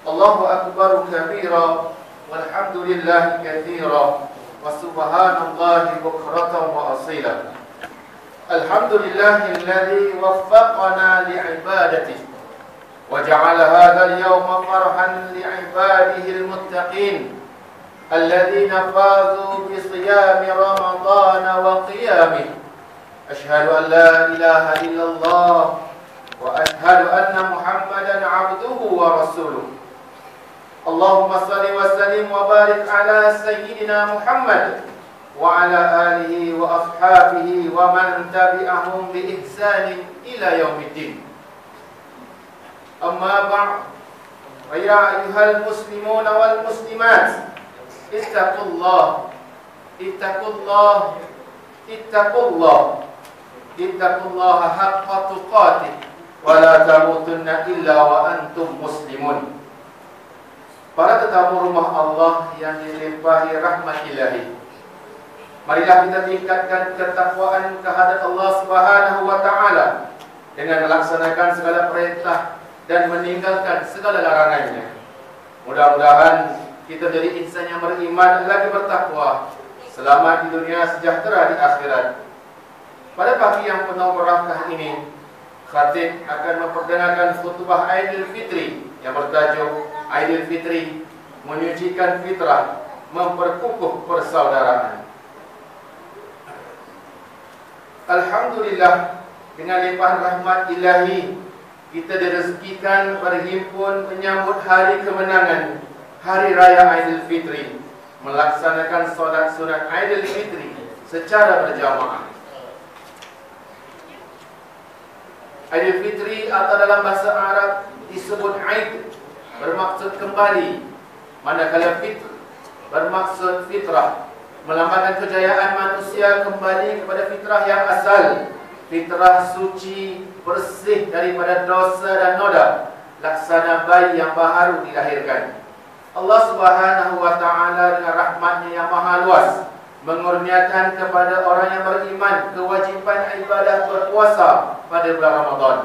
Allahu akbar kabira walhamdulillahi katsira wa subhanallahi bukratan wa asila. Alhamdulillahilladzi waffaqana li'ibadatihi wa ja'ala hadzal yawma farhan li'ibadihi al-muttaqin alladzina fazu bi siyami ramadana wa qiyamihi. Asyhadu an la ilaha illallah wa asyhadu anna Muhammadan 'abduhu wa rasuluh. Allahumma salli wa sallim wa barik ala sayyidina Muhammad wa ala alihi wa ashabihi wa man tabi'ahum bi ihsanin ila yaumiddin. Amma ba'd, ya ayyuhal muslimuna wal muslimat, ittaqullah ittaqullaha haqqa tuqatih wa la tamutunna illa wa antum muslimun. Para tetamu rumah Allah yang dilimpahi rahmat ilahi, marilah kita tingkatkan ketakwaan kehadrat Allah Subhanahu wa taala dengan melaksanakan segala perintah dan meninggalkan segala larangannya. Mudah-mudahan kita jadi insan yang beriman lagi bertakwa, selamat di dunia, sejahtera di akhirat. Pada pagi yang penuh barakah ini, khatib akan memperdengarkan khutbah Aidil Fitri yang bertajuk Aidil Fitri, menyucikan fitrah, memperkukuh persaudaraan. Alhamdulillah, dengan limpahan rahmat ilahi, kita direzekikan berhimpun menyambut hari kemenangan, Hari Raya Aidil Fitri, melaksanakan solat sunat Aidil Fitri secara berjamaah. Aidil Fitri atau dalam bahasa Arab disebut Aid, bermaksud kembali, manakala fitr bermaksud fitrah, melambangkan kejayaan manusia kembali kepada fitrah yang asal, fitrah suci, bersih daripada dosa dan noda, laksana bayi yang baru dilahirkan. Allah Subhanahu wa taala dengan rahmatnya yang maha luas mengurniakan kepada orang yang beriman kewajiban ibadah berpuasa pada bulan Ramadan.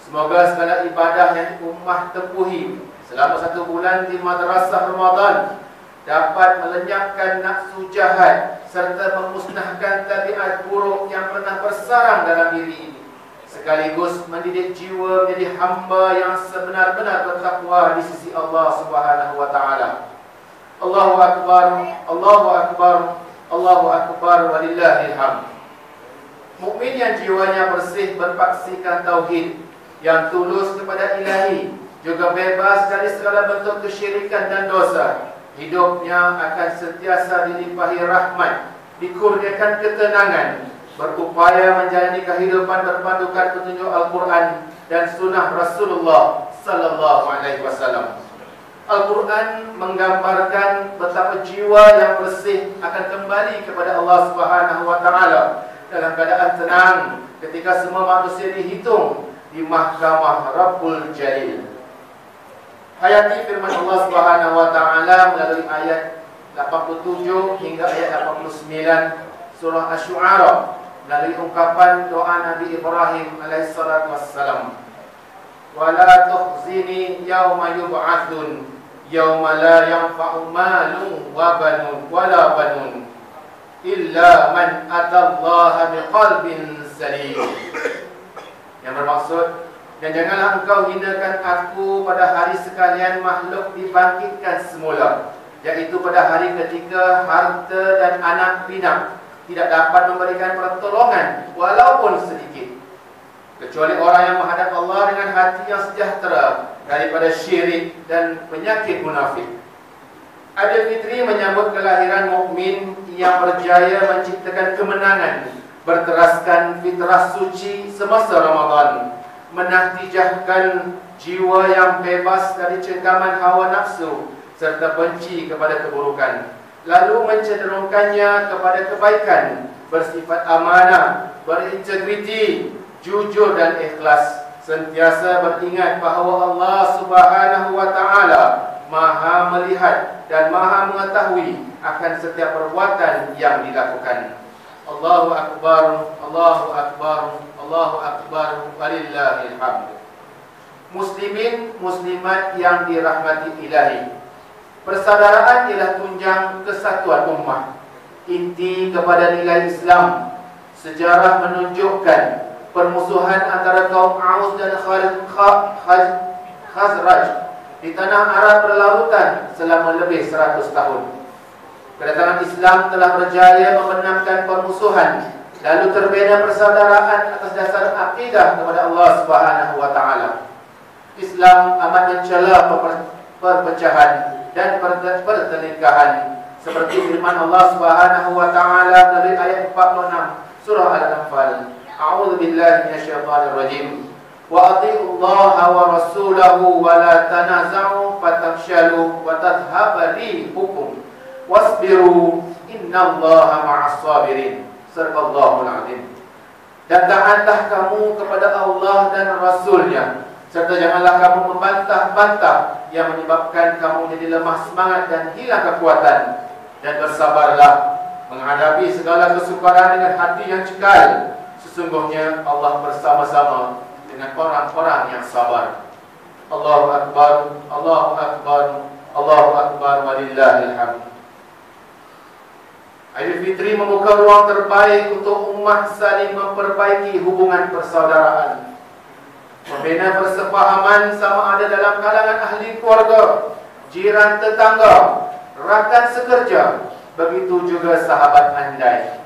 Semoga segala ibadah yang ummah tempuhi selama 1 bulan di madrasah Ramadan dapat melenyapkan nafsu jahat serta memusnahkan tabiat buruk yang pernah bersarang dalam diri ini, sekaligus mendidik jiwa menjadi hamba yang sebenar-benar bertakwa di sisi Allah Subhanahu wa taala. Allahu akbar, Allahu akbar, Allahu akbar, walillahil hamd. Mukmin yang jiwanya bersih berpaksikan tauhid, yang tulus kepada ilahi, juga bebas dari segala bentuk kesyirikan dan dosa, hidupnya akan sentiasa dilimpahi rahmat, dikurniakan ketenangan, berupaya menjalani kehidupan berpandukan petunjuk Al-Quran dan sunnah Rasulullah sallallahu alaihi wasallam. Al-Quran menggambarkan betapa jiwa yang bersih akan kembali kepada Allah Subhanahu wa taala dalam keadaan tenang ketika semua manusia dihitung di mahkamah Rabbul Jalil. Hayati firman Allah Subhanahu wa taala melalui ayat 87 hingga ayat 89 surah Asy-Syu'ara melalui ungkapan doa Nabi Ibrahim alaihissalatu wassalam. Wala tukhzini yauma yub'atsun yauma la yanfa'u malun wa banun wala banun illa man atallaha biqalbin salim. Yang bermaksud, dan janganlah engkau hinakan aku pada hari sekalian makhluk dibangkitkan semula, yaitu pada hari ketika harta dan anak pinak tidak dapat memberikan pertolongan walaupun sedikit, kecuali orang yang menghadap Allah dengan hati yang sejahtera daripada syirik dan penyakit munafik. Aidil Fitri menyambut kelahiran mukmin yang berjaya menciptakan kemenangan, berteraskan fitrah suci semasa Ramadan, menatijahkan jiwa yang bebas dari cengkaman hawa nafsu serta benci kepada keburukan, lalu mencenderungkannya kepada kebaikan, bersifat amanah, berintegriti, jujur dan ikhlas, sentiasa beringat bahawa Allah Subhanahu wa taala Maha melihat dan Maha mengetahui akan setiap perbuatan yang dilakukan. Allahu akbar, Allahu akbar, Allahu akbar, walillahil hamd. Muslimin, muslimat yang dirahmati ilahi, persaudaraan ialah tunjang kesatuan ummah, inti kepada nilai Islam. Sejarah menunjukkan permusuhan antara kaum Aus dan Khazraj di tanah Arab berlarutan selama lebih 100 tahun. Kedatangan Islam telah berjaya memenangkan permusuhan, lalu terbina persaudaraan atas dasar akidah kepada Allah Subhanahu wa taala. Islam amat mencela perpecahan dan pertelingkahan, seperti firman Allah Subhanahu wa taala dari ayat 46 surah Al-Anfal. A'udzu billahi minasyaitonir rajim. Wa athi'u Allaha wa rasulahu wa la tanaza'u fatafshalu wa tadhhaba rihukum wasbiru innallaha ma'as sabirin. Sadaqallahul azim. Dan taatlah kamu kepada Allah dan Rasulnya, serta janganlah kamu membantah-bantah yang menyebabkan kamu jadi lemah semangat dan hilang kekuatan. Dan bersabarlah menghadapi segala kesukaran dengan hati yang cekal. Sesungguhnya Allah bersama-sama dengan orang-orang yang sabar. Allahu Akbar, Allahu Akbar, Allahu Akbar, walillahil hamd. Aidilfitri membuka ruang terbaik untuk umat saling memperbaiki hubungan persaudaraan, membina persefahaman sama ada dalam kalangan ahli keluarga, jiran tetangga, rakan sekerja, begitu juga sahabat andai.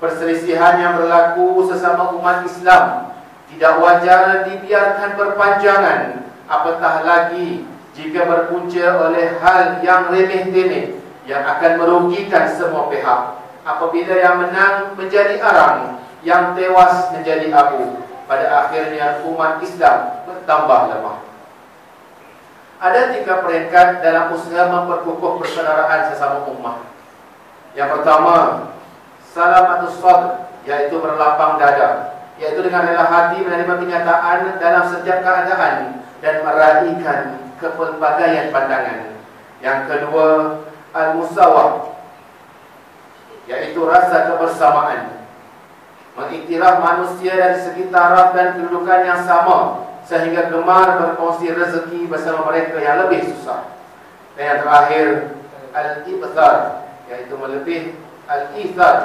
Perselisihan yang berlaku sesama umat Islam tidak wajar dibiarkan berpanjangan, apatah lagi jika berpunca oleh hal yang remeh-temeh yang akan merugikan semua pihak. Apabila yang menang menjadi arang, yang tewas menjadi abu, pada akhirnya umat Islam bertambah lemah. Ada 3 peringkat dalam usaha memperkukuh persaudaraan sesama ummah. Yang pertama, salamatus sadr, yaitu berlapang dada, yaitu dengan rela hati menerima kenyataan dalam setiap keadaan dan meraihkan kepelbagaian pandangan. Yang kedua, al-musawah, yaitu rasa kebersamaan, mengiktiraf manusia dari segi taraf dan kedudukan yang sama, sehingga gemar berkongsi rezeki bersama mereka yang lebih susah. Dan yang terakhir, al-ibthar, yaitu al-ithar,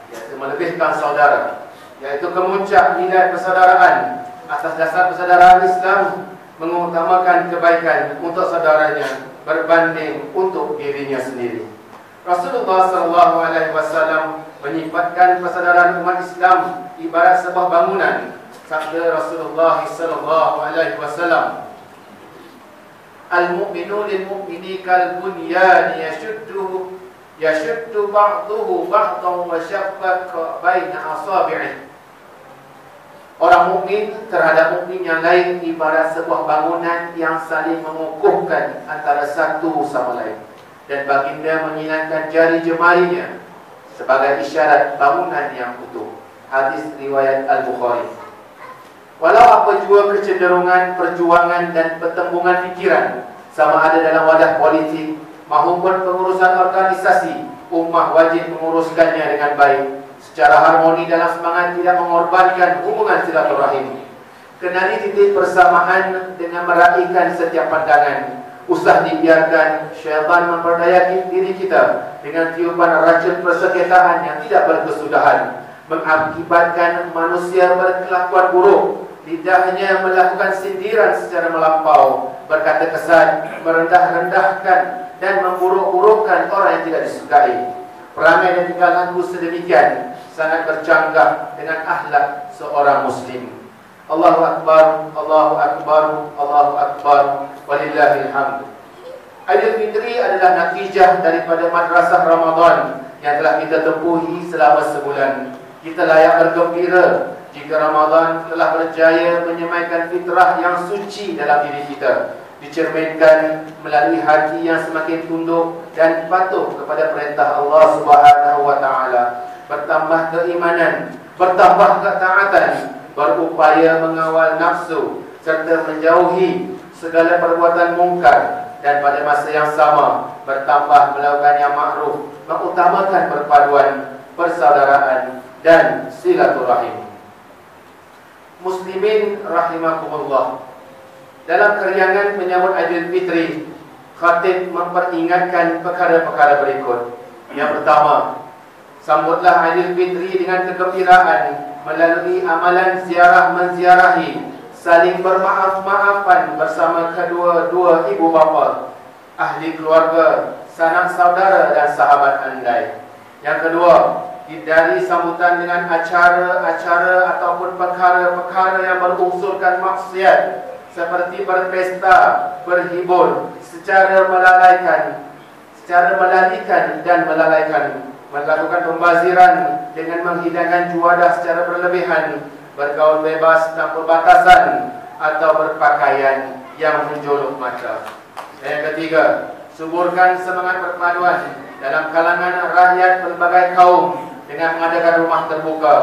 yaitu melebihkan saudara, yaitu kemuncak nilai persaudaraan atas dasar persaudaraan Islam mengutamakan kebaikan untuk saudaranya berbanding untuk dirinya sendiri. Rasulullah SAW menyifatkan persaudaraan umat Islam ibarat sebuah bangunan. Sabda Rasulullah SAW, al-mu'minu lil-mu'mini kal-bunyan yashuddu ba'duhu ba'dan wa shabbaka baina asabi'ih. Orang mukmin terhadap mukmin yang lain ibarat sebuah bangunan yang saling mengukuhkan antara satu sama lain, dan baginda menyilangkan jari jemarinya sebagai isyarat bangunan yang utuh. Hadis riwayat Al-Bukhari. Walau apa jua kecenderungan, perjuangan dan pertembungan fikiran, sama ada dalam wadah politik maupun pengurusan organisasi, ummah wajib menguruskannya dengan baik, secara harmoni dalam semangat tidak mengorbankan hubungan silaturahim. Kenali titik persamaan dengan meraihkan setiap pandangan. Usah dibiarkan syaitan memperdaya diri kita dengan tiupan racun persengketaan yang tidak berkesudahan, mengakibatkan manusia berkelakuan buruk. Lidahnya melakukan sindiran secara melampau, berkata kesan, merendah-rendahkan dan memburuk-burukkan orang yang tidak disukai. Perangai dan tingkah laku sedemikian sangat bercanggah dengan akhlak seorang muslim. Allahu Akbar, Allahu Akbar, Allahu Akbar, walillahil hamd. Aidilfitri adalah natijah daripada madrasah Ramadan yang telah kita tempuhi selama sebulan. Kita layak bergembira jika Ramadan telah berjaya menyemaikan fitrah yang suci dalam diri kita, dicerminkan melalui hati yang semakin tunduk dan patuh kepada perintah Allah Subhanahu wa taala, bertambah keimanan, bertambah ketaatan, berupaya mengawal nafsu serta menjauhi segala perbuatan mungkar, dan pada masa yang sama bertambah melakukan yang makruf, mengutamakan perpaduan, persaudaraan dan silaturahim. Muslimin rahimakumullah, Dalam keriangan menyambut Aidilfitri, khatib memperingatkan perkara-perkara berikut. Yang pertama, sambutlah Aidilfitri dengan kegembiraan melalui amalan ziarah menziarahi, saling bermaaf-maafan bersama kedua-dua ibu bapa, ahli keluarga, sanak saudara dan sahabat andai. Yang kedua, hindari sambutan dengan acara-acara ataupun perkara-perkara yang berunsurkan maksiat seperti berpesta, berhibur secara melalikan dan melalaikan, melakukan pembaziran dengan menghidangkan juadah secara berlebihan, bergaul bebas tanpa batasan atau berpakaian yang menjolok mata. Dan yang ketiga, suburkan semangat perpaduan dalam kalangan rakyat pelbagai kaum dengan mengadakan rumah terbuka,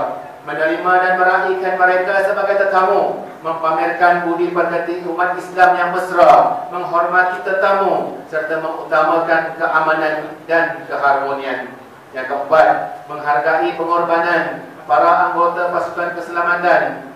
menerima dan meraihkan mereka sebagai tetamu, mempamerkan budi pekerti umat Islam yang mesra, menghormati tetamu serta mengutamakan keamanan dan keharmonian. Yang keempat, menghargai pengorbanan para anggota pasukan keselamatan,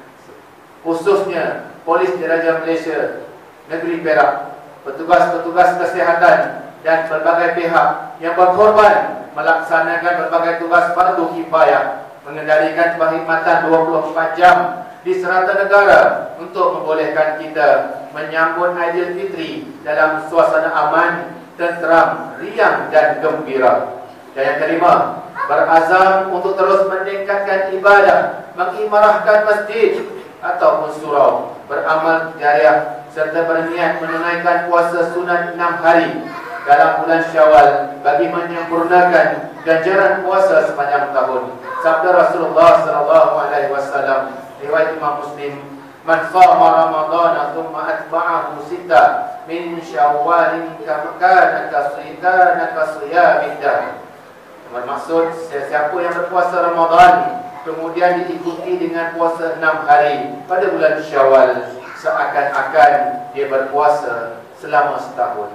khususnya Polis Diraja Malaysia Negeri Perak, petugas-petugas kesihatan dan berbagai pihak yang berkorban melaksanakan berbagai tugas fardu kifayah, mengendalikan perkhidmatan 24 jam di serata negara untuk membolehkan kita menyambut Aidilfitri dalam suasana aman, tenteram, riang dan gembira. Dan yang kelima, berazam untuk terus meningkatkan ibadah, mengimarahkan masjid ataupun surau, beramal jariah serta berniat menunaikan puasa sunat 6 hari dalam bulan Syawal bagi menyempurnakan ganjaran puasa sepanjang tahun. Sabda Rasulullah SAW, riwayat Imam Muslim, "Man shama Ramadhan thumma atba'ahu sitta min Syawal kana kasiyamid dahr." Bermaksud, siapa yang berpuasa Ramadan kemudian diikuti dengan puasa 6 hari pada bulan Syawal, seakan-akan dia berpuasa selama setahun.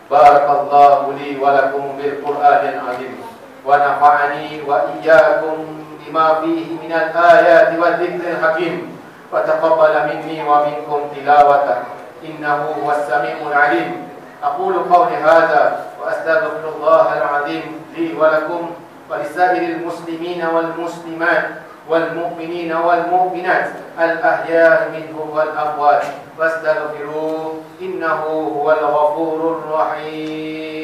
Barakallahu li wa lakum bil Qur'anil azim wa nafa'ani wa iyyakum bima fihi minal ayati wa dzikril hakim wa taqabbala minni wa minkum tilawatan innahu huwas samiul alim. Aqulu qawli hadza wa astaghfirullahal azim li wa lakum wa lisairil muslimina wal muslimat wal mu'minina wal mu'minat al ahya minhum wal amwat wastaghfiruhu innahu huwal ghafurur rahim.